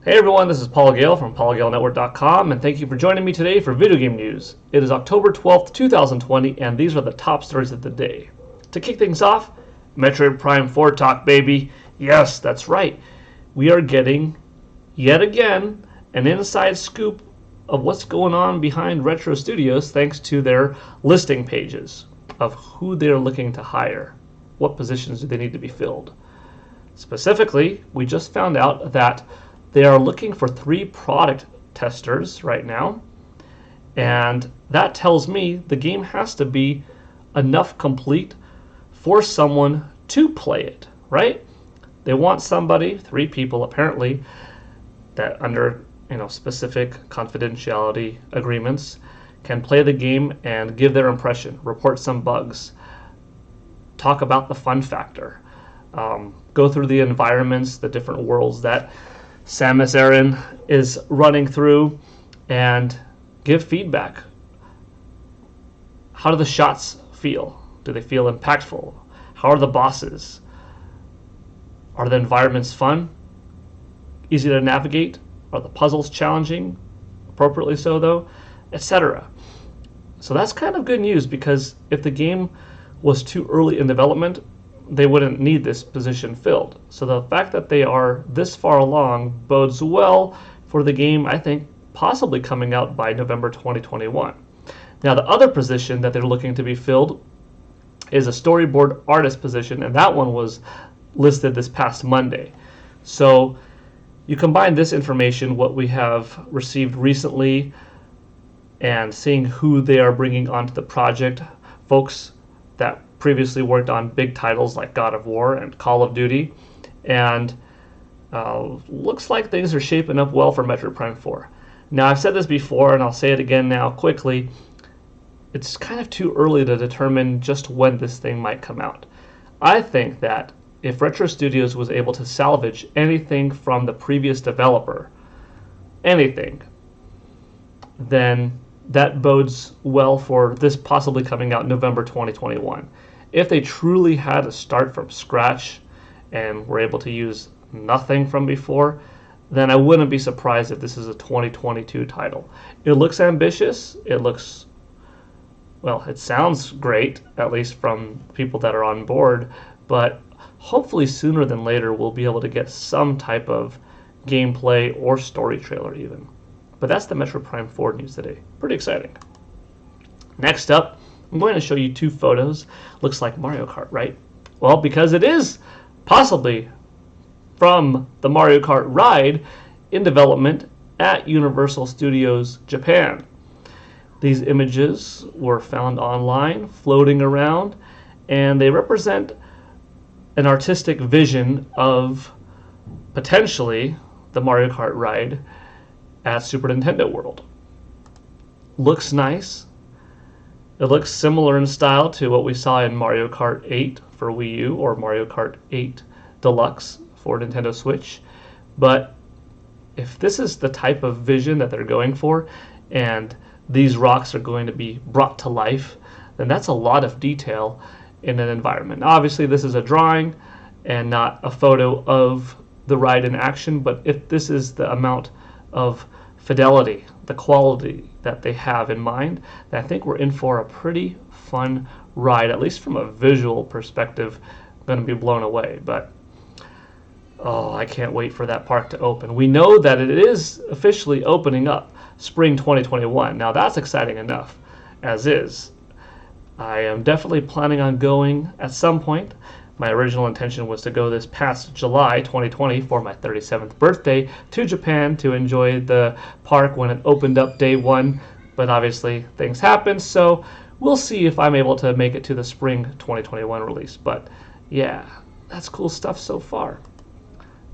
Hey everyone, this is Paul Gale from PaulGaleNetwork.com, and thank you for joining me today for video game news. It is October 12th, 2020, and these are the top stories of the day. To kick things off, Metroid Prime 4 talk, baby. Yes, that's right. We are getting, yet again, an inside scoop of what's going on behind Retro Studios thanks to their listing pages of who they're looking to hire. What positions do they need to be filled? Specifically, we just found out that they are looking for 3 product testers right now, and that tells me the game has to be enough complete for someone to play it, right? They want somebody, 3 people apparently, that under specific confidentiality agreements can play the game and give their impression, report some bugs, talk about the fun factor, go through the environments, the different worlds that Samus Aran is running through, and give feedback. How do the shots feel? Do they feel impactful? How are the bosses? Are the environments fun? Easy to navigate? Are the puzzles challenging? Appropriately so, though? Etc. So that's kind of good news, because if the game was too early in development, they wouldn't need this position filled. So the fact that they are this far along bodes well for the game, I think, possibly coming out by November 2021. Now, the other position that they're looking to be filled is a storyboard artist position, and that one was listed this past Monday. So you combine this information, what we have received recently, and seeing who they are bringing onto the project, folks that previously worked on big titles like God of War and Call of Duty, and looks like things are shaping up well for Metroid Prime 4. Now, I've said this before, and I'll say it again now quickly. It's kind of too early to determine just when this thing might come out. I think that if Retro Studios was able to salvage anything from the previous developer, anything, then that bodes well for this possibly coming out November 2021. If they truly had to start from scratch and were able to use nothing from before, then I wouldn't be surprised if this is a 2022 title. It looks ambitious. It looks, well, it sounds great, at least from people that are on board, but hopefully sooner than later we'll be able to get some type of gameplay or story trailer even. But that's the Metroid Prime 4 news today. Pretty exciting. Next up, I'm going to show you 2 photos. Looks like Mario Kart, right? Well, because it is possibly from the Mario Kart ride in development at Universal Studios Japan. These images were found online, floating around, and they represent an artistic vision of potentially the Mario Kart ride at Super Nintendo World. Looks nice. It looks similar in style to what we saw in Mario Kart 8 for Wii U or Mario Kart 8 Deluxe for Nintendo Switch. But if this is the type of vision that they're going for, and these rocks are going to be brought to life, then that's a lot of detail in an environment. Obviously, this is a drawing and not a photo of the ride in action, but if this is the amount of fidelity, the quality that they have in mind, then I think we're in for a pretty fun ride, at least from a visual perspective. I'm going to be blown away, but I can't wait for that park to open. We know that it is officially opening up spring 2021. Now, that's exciting enough as is. I am definitely planning on going at some point. My original intention was to go this past July 2020 for my 37th birthday to Japan to enjoy the park when it opened up day 1, but obviously things happened, so we'll see if I'm able to make it to the spring 2021 release. But yeah, that's cool stuff so far.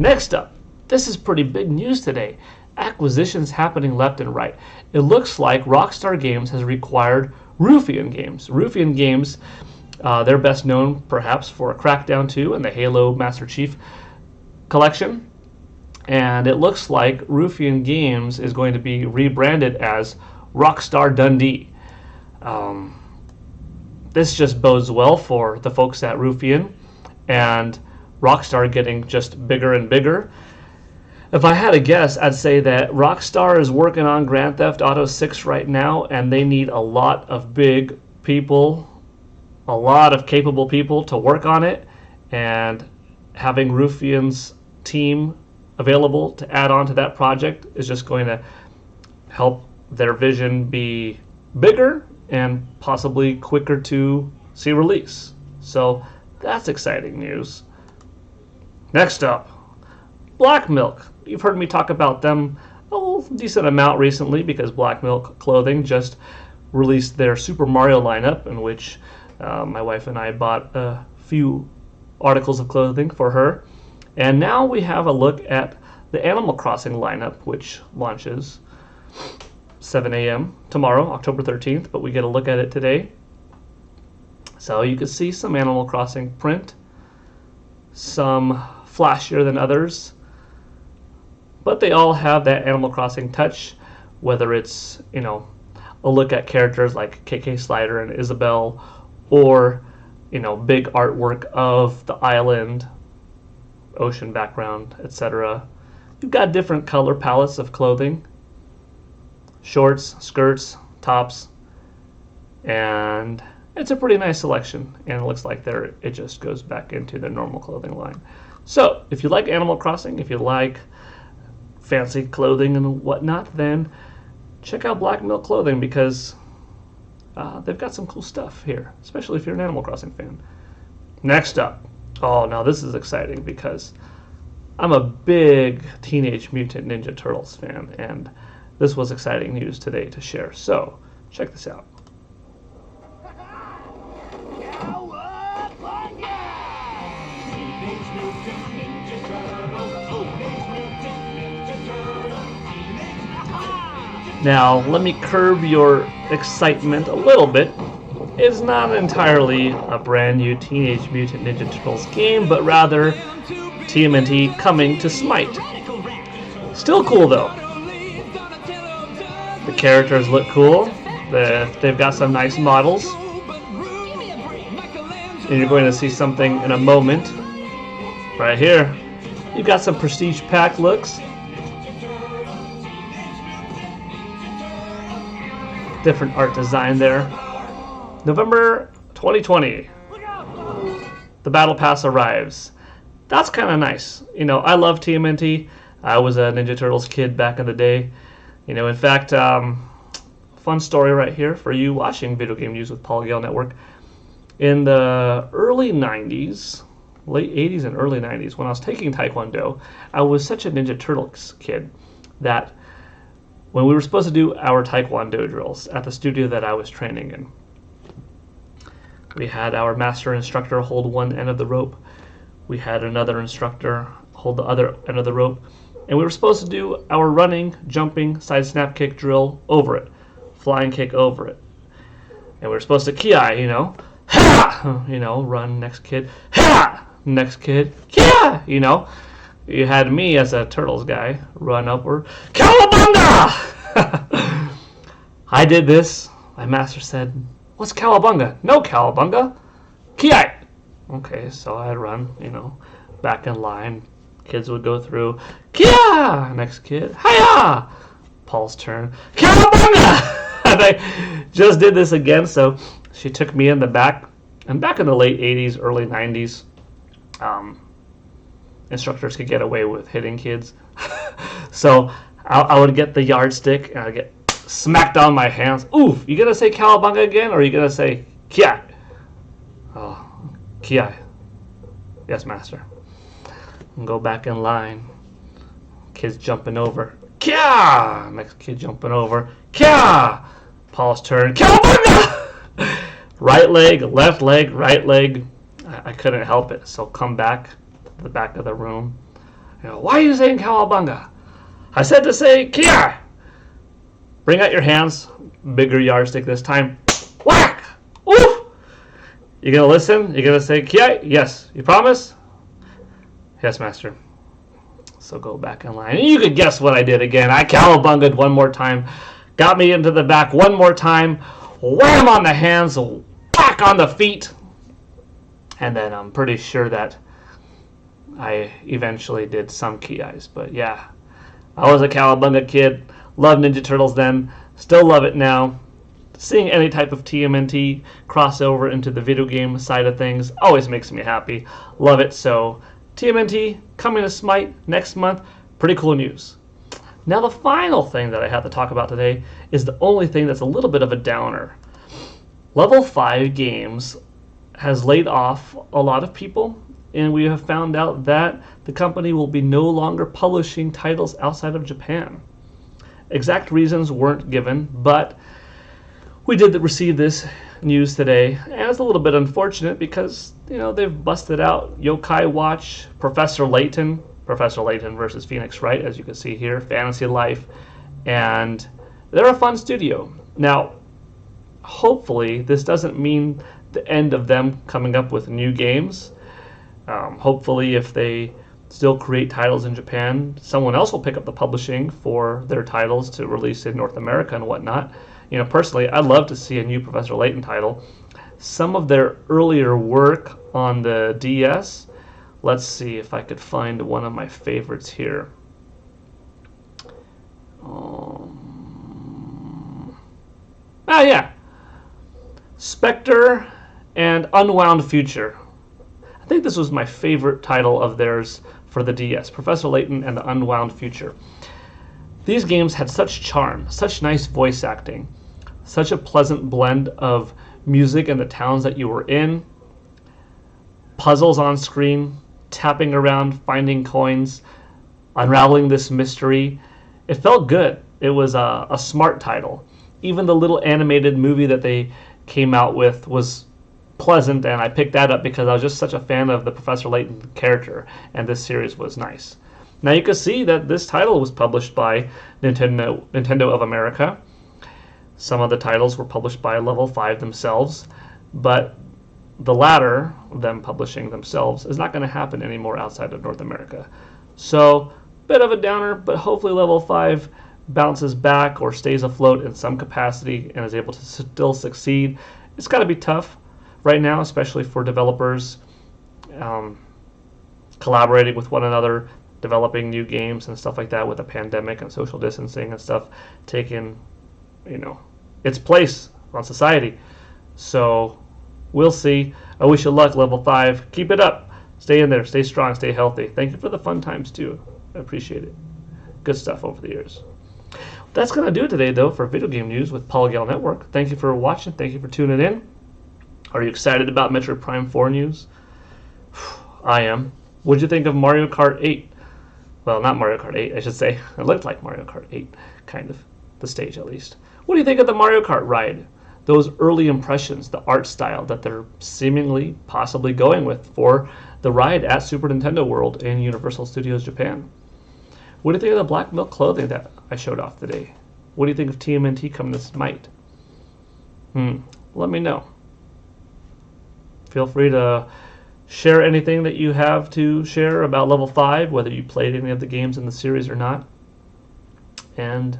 Next up, this is pretty big news today. Acquisitions happening left and right. It looks like Rockstar Games has acquired Ruffian Games. Ruffian Games, they're best known perhaps for Crackdown 2 and the Halo Master Chief collection. And it looks like Ruffian Games is going to be rebranded as Rockstar Dundee. This just bodes well for the folks at Ruffian and Rockstar getting just bigger and bigger. If I had a guess, I'd say that Rockstar is working on Grand Theft Auto 6 right now, and they need a lot of big people, a lot of capable people to work on it, and having Ruffian's team available to add on to that project is just going to help their vision be bigger and possibly quicker to see release. So that's exciting news. Next up, BlackMilk. You've heard me talk about them a decent amount recently because BlackMilk Clothing just released their Super Mario lineup, in which my wife and I bought a few articles of clothing for her. And now we have a look at the Animal Crossing lineup, which launches 7 a.m. tomorrow, October 13th, but we get a look at it today. So you can see some Animal Crossing print, some flashier than others, but they all have that Animal Crossing touch, whether it's, a look at characters like KK Slider and Isabelle, or, big artwork of the island, ocean background, etc. You've got different color palettes of clothing, shorts, skirts, tops, and it's a pretty nice selection, and it looks like it just goes back into the normal clothing line. So if you like Animal Crossing, if you like fancy clothing and whatnot, then check out BlackMilk Clothing, because they've got some cool stuff here, especially if you're an Animal Crossing fan. Next up, now this is exciting because I'm a big Teenage Mutant Ninja Turtles fan, and this was exciting news today to share. So check this out. Now, let me curb your excitement a little bit. It's not entirely a brand new Teenage Mutant Ninja Turtles game, but rather TMNT coming to Smite. Still cool though. The characters look cool. They've got some nice models. And you're going to see something in a moment. Right here. You've got some prestige pack looks. Different art design there. November 2020. The Battle Pass arrives. That's kind of nice. I love TMNT. I was a Ninja Turtles kid back in the day. In fact, fun story right here for you watching Video Game News with Paul Gale Network. In the early 90s, late 80s and early 90s, when I was taking Taekwondo, I was such a Ninja Turtles kid that when we were supposed to do our Taekwondo drills at the studio that I was training in, we had our master instructor hold one end of the rope. We had another instructor hold the other end of the rope. And we were supposed to do our running, jumping, side snap kick drill over it. Flying kick over it. And we were supposed to ki, ha! Run, next kid, ha! Next kid, ki! You had me as a Turtles guy run upward, Cowabunga! I did this. My master said, "What's Cowabunga?" "No Cowabunga. Ki." Okay, so I'd run, back in line. Kids would go through, Kia! Next kid, Hiya! Paul's turn, Cowabunga! And I just did this again, so she took me in the back. And back in the late 80s, early 90s, instructors could get away with hitting kids. So I would get the yardstick and I'd get smacked on my hands. Oof, you gonna say Cowabunga again, or are you gonna say Kia? Oh, Kia. Yes, master. And go back in line. Kids jumping over. Kia! Next kid jumping over. Kia! Paul's turn. Cowabunga! Right leg, right leg. I couldn't help it, so come back to the back of the room. Why are you saying Cowabunga? I said to say Kia! Bring out your hands. Bigger yardstick this time. Whack! Oof! You gonna listen? You gonna say Kia? Yes. You promise? Yes, master. So go back in line. And you could guess what I did again. I cowabunga'd one more time. Got me into the back one more time. Wham on the hands. Whack on the feet. And then I'm pretty sure that I eventually did some ki-eyes. But yeah, I was a Cowabunga kid, loved Ninja Turtles then, still love it now. Seeing any type of TMNT crossover into the video game side of things always makes me happy. Love it. So TMNT coming to Smite next month. Pretty cool news. Now the final thing that I have to talk about today is the only thing that's a little bit of a downer. Level 5 Games has laid off a lot of people, and we have found out that the company will be no longer publishing titles outside of Japan. Exact reasons weren't given, but we did receive this news today, and it's a little bit unfortunate because, they've busted out Yokai Watch, Professor Layton versus Phoenix Wright, as you can see here, Fantasy Life, and they're a fun studio. Now, hopefully, this doesn't mean the end of them coming up with new games. Hopefully, if they still create titles in Japan, someone else will pick up the publishing for their titles to release in North America and whatnot. Personally, I'd love to see a new Professor Layton title. Some of their earlier work on the DS, let's see if I could find one of my favorites here. Spectre and Unwound Future. I think this was my favorite title of theirs for the DS, Professor Layton and the Unwound Future. These games had such charm, such nice voice acting, such a pleasant blend of music and the towns that you were in, puzzles on screen, tapping around, finding coins, unraveling this mystery. It felt good. It was a smart title. Even the little animated movie that they came out with was pleasant, and I picked that up because I was just such a fan of the Professor Layton character, and this series was nice. Now you can see that this title was published by Nintendo of America. Some of the titles were published by Level 5 themselves, but the latter, them publishing themselves, is not going to happen anymore outside of North America. So, bit of a downer, but hopefully Level 5 bounces back or stays afloat in some capacity and is able to still succeed. It's got to be tough right now, especially for developers collaborating with one another, developing new games and stuff like that with a pandemic and social distancing and stuff taking, its place on society. So we'll see. I wish you luck, Level 5. Keep it up. Stay in there. Stay strong. Stay healthy. Thank you for the fun times, too. I appreciate it. Good stuff over the years. That's going to do it today, though, for Video Game News with Paul Gale Network. Thank you for watching. Thank you for tuning in. Are you excited about Metroid Prime 4 news? I am. What did you think of Mario Kart 8? Well, not Mario Kart 8, I should say. It looked like Mario Kart 8, kind of. The stage, at least. What do you think of the Mario Kart ride? Those early impressions, the art style that they're seemingly, possibly going with for the ride at Super Nintendo World in Universal Studios Japan. What do you think of the BlackMilk clothing that I showed off today? What do you think of TMNT coming to Smite? Let me know. Feel free to share anything that you have to share about Level 5, whether you played any of the games in the series or not. And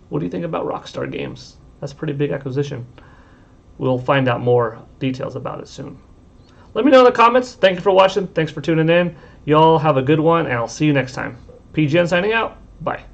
what do you think about Rockstar Games? That's a pretty big acquisition. We'll find out more details about it soon. Let me know in the comments. Thank you for watching. Thanks for tuning in. Y'all have a good one, and I'll see you next time. PGN signing out. Bye.